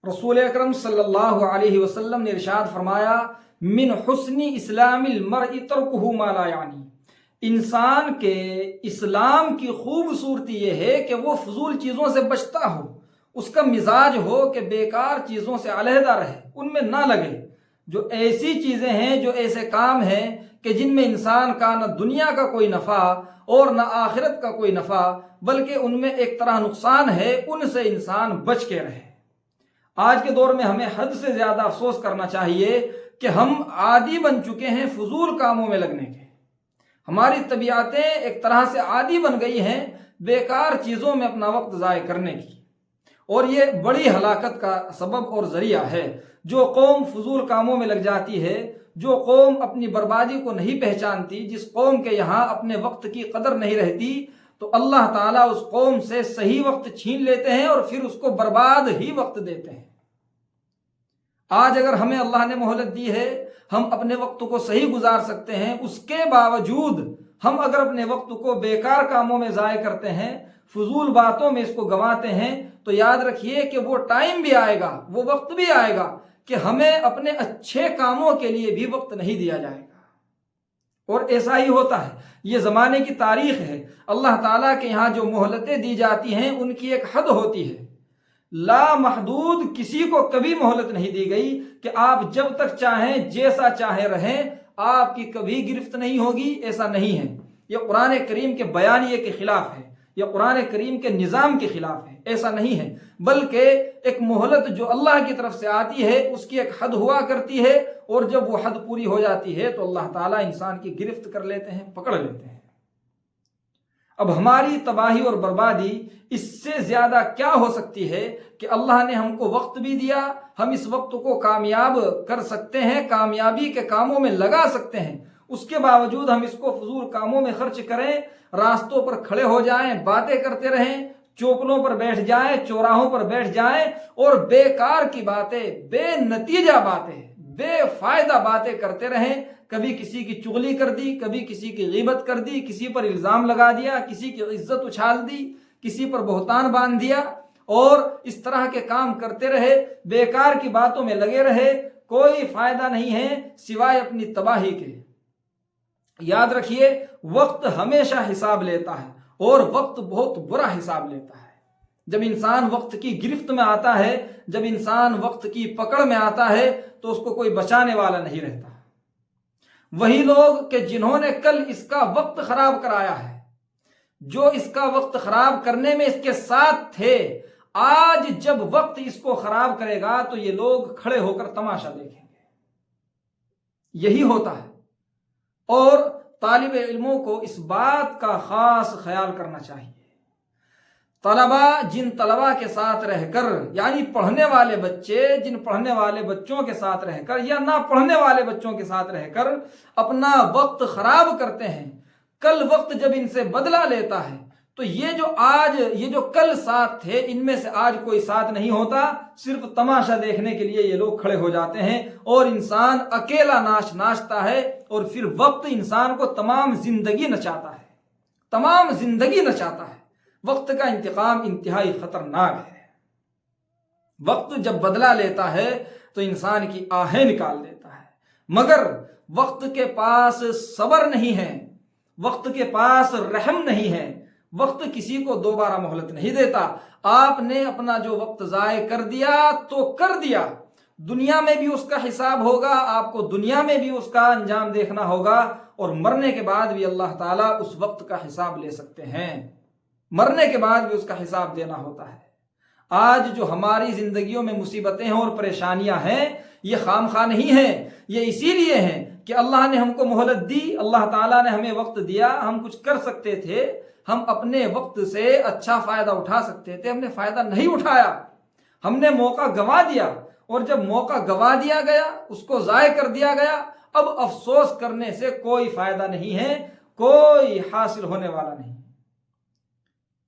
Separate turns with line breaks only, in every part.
رسول اکرم صلی اللہ علیہ وسلم نے ارشاد فرمایا، من حسن اسلام المرء ترکہ ما لا یعنی، انسان کے اسلام کی خوبصورتی یہ ہے کہ وہ فضول چیزوں سے بچتا ہو، اس کا مزاج ہو کہ بیکار چیزوں سے علیحدہ رہے، ان میں نہ لگے۔ جو ایسی چیزیں ہیں، جو ایسے کام ہیں کہ جن میں انسان کا نہ دنیا کا کوئی نفع اور نہ آخرت کا کوئی نفع، بلکہ ان میں ایک طرح نقصان ہے، ان سے انسان بچ کے رہے۔ آج کے دور میں ہمیں حد سے زیادہ افسوس کرنا چاہیے کہ ہم عادی بن چکے ہیں فضول کاموں میں لگنے کے۔ ہماری طبیعتیں ایک طرح سے عادی بن گئی ہیں بیکار چیزوں میں اپنا وقت ضائع کرنے کی، اور یہ بڑی ہلاکت کا سبب اور ذریعہ ہے۔ جو قوم فضول کاموں میں لگ جاتی ہے، جو قوم اپنی بربادی کو نہیں پہچانتی، جس قوم کے یہاں اپنے وقت کی قدر نہیں رہتی، تو اللہ تعالیٰ اس قوم سے صحیح وقت چھین لیتے ہیں اور پھر اس کو برباد ہی وقت دیتے ہیں۔ آج اگر ہمیں اللہ نے مہلت دی ہے، ہم اپنے وقت کو صحیح گزار سکتے ہیں، اس کے باوجود ہم اگر اپنے وقت کو بیکار کاموں میں ضائع کرتے ہیں، فضول باتوں میں اس کو گنواتے ہیں، تو یاد رکھیے کہ وہ ٹائم بھی آئے گا، وہ وقت بھی آئے گا کہ ہمیں اپنے اچھے کاموں کے لیے بھی وقت نہیں دیا جائے گا۔ اور ایسا ہی ہوتا ہے، یہ زمانے کی تاریخ ہے۔ اللہ تعالیٰ کے یہاں جو مہلتیں دی جاتی ہیں ان کی ایک حد ہوتی ہے، لامحدود کسی کو کبھی مہلت نہیں دی گئی کہ آپ جب تک چاہیں جیسا چاہیں رہیں، آپ کی کبھی گرفت نہیں ہوگی، ایسا نہیں ہے۔ یہ قرآن کریم کے بیانیے کے خلاف ہے، یہ قرآن کریم کے نظام کے خلاف ہے، ایسا نہیں ہے۔ بلکہ ایک مہلت جو اللہ کی طرف سے آتی ہے اس کی ایک حد ہوا کرتی ہے، اور جب وہ حد پوری ہو جاتی ہے تو اللہ تعالیٰ انسان کی گرفت کر لیتے ہیں، پکڑ لیتے ہیں۔ اب ہماری تباہی اور بربادی اس سے زیادہ کیا ہو سکتی ہے کہ اللہ نے ہم کو وقت بھی دیا، ہم اس وقت کو کامیاب کر سکتے ہیں، کامیابی کے کاموں میں لگا سکتے ہیں، اس کے باوجود ہم اس کو فضول کاموں میں خرچ کریں، راستوں پر کھڑے ہو جائیں، باتیں کرتے رہیں، چوپلوں پر بیٹھ جائیں، چوراہوں پر بیٹھ جائیں اور بیکار کی باتیں، بے نتیجہ باتیں، بے فائدہ باتیں کرتے رہیں۔ کبھی کسی کی چغلی کر دی، کبھی کسی کی غیبت کر دی، کسی پر الزام لگا دیا، کسی کی عزت اچھال دی، کسی پر بہتان باندھ دیا، اور اس طرح کے کام کرتے رہے، بیکار کی باتوں میں لگے رہے، کوئی فائدہ نہیں ہے سوائے اپنی تباہی کے۔ یاد رکھیے، وقت ہمیشہ حساب لیتا ہے، اور وقت بہت برا حساب لیتا ہے۔ جب انسان وقت کی گرفت میں آتا ہے، جب انسان وقت کی پکڑ میں آتا ہے، تو اس کو کوئی بچانے والا نہیں رہتا۔ وہی لوگ کہ جنہوں نے کل اس کا وقت خراب کرایا ہے، جو اس کا وقت خراب کرنے میں اس کے ساتھ تھے، آج جب وقت اس کو خراب کرے گا تو یہ لوگ کھڑے ہو کر تماشا دیکھیں گے۔ یہی ہوتا ہے، اور طالب علموں کو اس بات کا خاص خیال کرنا چاہیے۔ جن طلباء کے ساتھ رہ کر، یعنی پڑھنے والے بچے، جن پڑھنے والے بچوں کے ساتھ رہ کر یا نہ پڑھنے والے بچوں کے ساتھ رہ کر اپنا وقت خراب کرتے ہیں، کل وقت جب ان سے بدلہ لیتا ہے تو یہ جو کل ساتھ تھے، ان میں سے آج کوئی ساتھ نہیں ہوتا، صرف تماشا دیکھنے کے لیے یہ لوگ کھڑے ہو جاتے ہیں، اور انسان اکیلا ناچتا ہے، اور پھر وقت انسان کو تمام زندگی نچاتا ہے، تمام زندگی نچاتا ہے۔ وقت کا انتقام انتہائی خطرناک ہے۔ وقت جب بدلہ لیتا ہے تو انسان کی آہیں نکال دیتا ہے، مگر وقت کے پاس صبر نہیں ہے، وقت کے پاس رحم نہیں ہے، وقت کسی کو دوبارہ مہلت نہیں دیتا۔ آپ نے اپنا جو وقت ضائع کر دیا تو کر دیا، دنیا میں بھی اس کا حساب ہوگا، آپ کو دنیا میں بھی اس کا انجام دیکھنا ہوگا، اور مرنے کے بعد بھی اللہ تعالیٰ اس وقت کا حساب لے سکتے ہیں، مرنے کے بعد بھی اس کا حساب دینا ہوتا ہے۔ آج جو ہماری زندگیوں میں مصیبتیں ہیں اور پریشانیاں ہیں، یہ خام خواہ نہیں ہیں، یہ اسی لیے ہیں کہ اللہ نے ہم کو مہلت دی، اللہ تعالیٰ نے ہمیں وقت دیا، ہم کچھ کر سکتے تھے، ہم اپنے وقت سے اچھا فائدہ اٹھا سکتے تھے، ہم نے فائدہ نہیں اٹھایا، ہم نے موقع گنوا دیا، اور جب موقع گنوا دیا گیا، اس کو ضائع کر دیا گیا، اب افسوس کرنے سے کوئی فائدہ نہیں ہے، کوئی حاصل ہونے والا نہیں،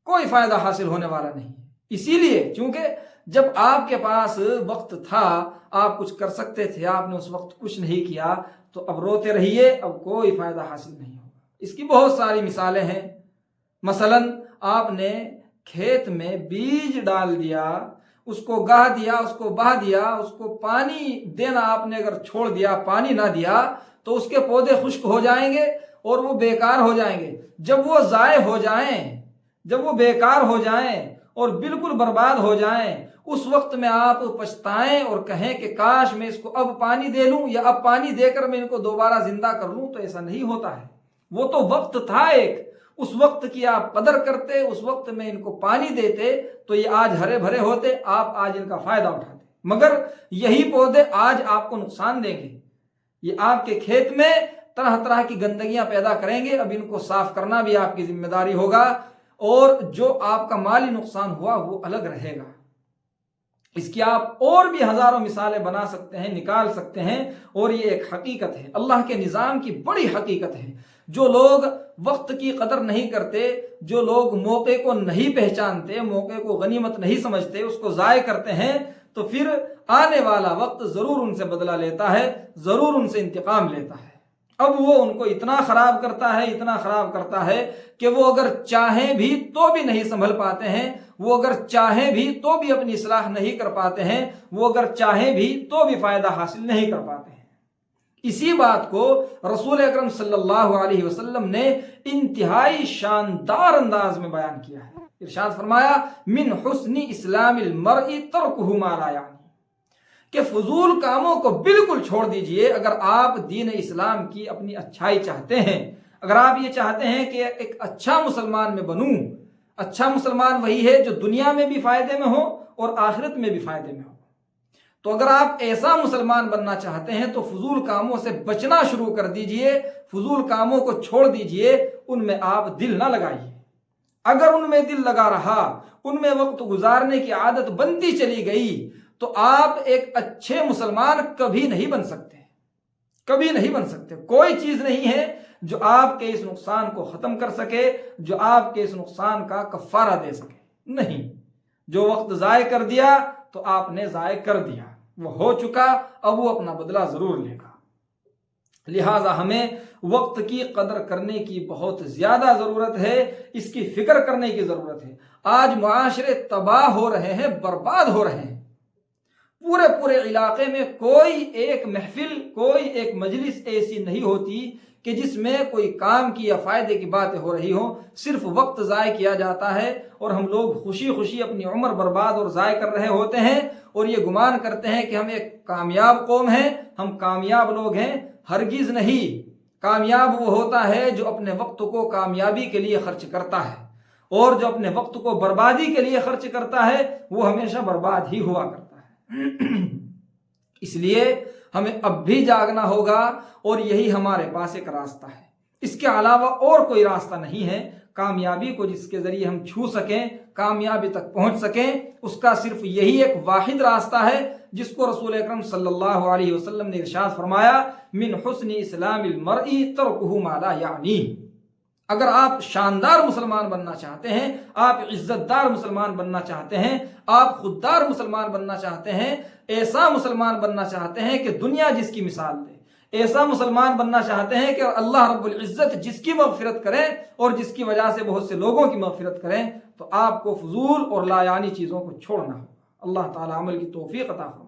کوئی فائدہ حاصل ہونے والا نہیں۔ اسی لیے چونکہ جب آپ کے پاس وقت تھا، آپ کچھ کر سکتے تھے، آپ نے اس وقت کچھ نہیں کیا، تو اب روتے رہیے، اب کوئی فائدہ حاصل نہیں ہوگا۔ اس کی بہت ساری مثالیں ہیں۔ مثلا آپ نے کھیت میں بیج ڈال دیا، اس کو گاہ دیا، اس کو بہا دیا، اس کو پانی دینا آپ نے اگر چھوڑ دیا، پانی نہ دیا، تو اس کے پودے خشک ہو جائیں گے اور وہ بیکار ہو جائیں گے۔ جب وہ ضائع ہو جائیں، جب وہ بیکار ہو جائیں اور بالکل برباد ہو جائیں، اس وقت میں آپ پچھتائیں اور کہیں کہ کاش میں اس کو اب پانی دے لوں، یا اب پانی دے کر میں ان کو دوبارہ زندہ کر لوں۔ تو ایسا نہیں ہوتا ہے، وہ تو وقت تھا ایک، اس وقت کی آپ قدر کرتے، اس وقت میں ان کو پانی دیتے تو یہ آج ہرے بھرے ہوتے، آپ آج ان کا فائدہ اٹھاتے۔ مگر یہی پودے آج آپ کو نقصان دیں گے، یہ آپ کے کھیت میں طرح طرح کی گندگیاں پیدا کریں گے۔ اب ان کو صاف کرنا بھی آپ کی ذمہ داری ہوگا، اور جو آپ کا مالی نقصان ہوا وہ الگ رہے گا۔ اس کی آپ اور بھی ہزاروں مثالیں بنا سکتے ہیں، نکال سکتے ہیں، اور یہ ایک حقیقت ہے، اللہ کے نظام کی بڑی حقیقت ہے۔ جو لوگ وقت کی قدر نہیں کرتے، جو لوگ موقع کو نہیں پہچانتے، موقع کو غنیمت نہیں سمجھتے، اس کو ضائع کرتے ہیں، تو پھر آنے والا وقت ضرور ان سے بدلہ لیتا ہے، ضرور ان سے انتقام لیتا ہے۔ اب وہ ان کو اتنا خراب کرتا ہے، اتنا خراب کرتا ہے کہ وہ اگر چاہیں بھی تو بھی نہیں سنبھل پاتے ہیں، وہ اگر چاہیں بھی تو بھی اپنی اصلاح نہیں کر پاتے ہیں، وہ اگر چاہیں بھی تو بھی فائدہ حاصل نہیں کر پاتے ہیں۔ اسی بات کو رسول اکرم صلی اللہ علیہ وسلم نے انتہائی شاندار انداز میں بیان کیا ہے۔ ارشاد فرمایا من حسن اسلام المرء ترکہ ما لا یعنی، کہ فضول کاموں کو بالکل چھوڑ دیجئے۔ اگر آپ دین اسلام کی اپنی اچھائی چاہتے ہیں، اگر آپ یہ چاہتے ہیں کہ ایک اچھا مسلمان میں بنوں، اچھا مسلمان وہی ہے جو دنیا میں بھی فائدے میں ہو اور آخرت میں بھی فائدے میں ہو، تو اگر آپ ایسا مسلمان بننا چاہتے ہیں تو فضول کاموں سے بچنا شروع کر دیجئے، فضول کاموں کو چھوڑ دیجئے، ان میں آپ دل نہ لگائیے۔ اگر ان میں دل لگا رہا، ان میں وقت گزارنے کی عادت بنتی چلی گئی، تو آپ ایک اچھے مسلمان کبھی نہیں بن سکتے، کبھی نہیں بن سکتے۔ کوئی چیز نہیں ہے جو آپ کے اس نقصان کو ختم کر سکے، جو آپ کے اس نقصان کا کفارہ دے سکے، نہیں۔ جو وقت ضائع کر دیا تو آپ نے ضائع کر دیا، وہ ہو چکا، اب وہ اپنا بدلہ ضرور لے گا۔ لہٰذا ہمیں وقت کی قدر کرنے کی بہت زیادہ ضرورت ہے، اس کی فکر کرنے کی ضرورت ہے۔ آج معاشرے تباہ ہو رہے ہیں، برباد ہو رہے ہیں۔ پورے علاقے میں کوئی ایک محفل، کوئی ایک مجلس ایسی نہیں ہوتی کہ جس میں کوئی کام کی یا فائدے کی باتیں ہو رہی ہوں، صرف وقت ضائع کیا جاتا ہے، اور ہم لوگ خوشی خوشی اپنی عمر برباد اور ضائع کر رہے ہوتے ہیں، اور یہ گمان کرتے ہیں کہ ہم ایک کامیاب قوم ہیں، ہم کامیاب لوگ ہیں۔ ہرگز نہیں۔ کامیاب وہ ہوتا ہے جو اپنے وقت کو کامیابی کے لیے خرچ کرتا ہے، اور جو اپنے وقت کو بربادی کے لیے خرچ کرتا ہے وہ ہمیشہ برباد ہی ہوا کرتا ہے۔ اس لیے ہمیں اب بھی جاگنا ہوگا، اور یہی ہمارے پاس ایک راستہ ہے، اس کے علاوہ اور کوئی راستہ نہیں ہے۔ کامیابی کو جس کے ذریعے ہم چھو سکیں، کامیابی تک پہنچ سکیں، اس کا صرف یہی ایک واحد راستہ ہے جس کو رسول اکرم صلی اللہ علیہ وسلم نے ارشاد فرمایا من حسن اسلام المرء ترکہ ما لا یعنی۔ اگر آپ شاندار مسلمان بننا چاہتے ہیں، آپ عزت دار مسلمان بننا چاہتے ہیں، آپ خوددار مسلمان بننا چاہتے ہیں، ایسا مسلمان بننا چاہتے ہیں کہ دنیا جس کی مثال دے، ایسا مسلمان بننا چاہتے ہیں کہ اللہ رب العزت جس کی مغفرت کریں اور جس کی وجہ سے بہت سے لوگوں کی مغفرت کریں، تو آپ کو فضول اور لا یعنی چیزوں کو چھوڑنا ہوگا۔ اللہ تعالی عمل کی توفیق عطا فرمائے۔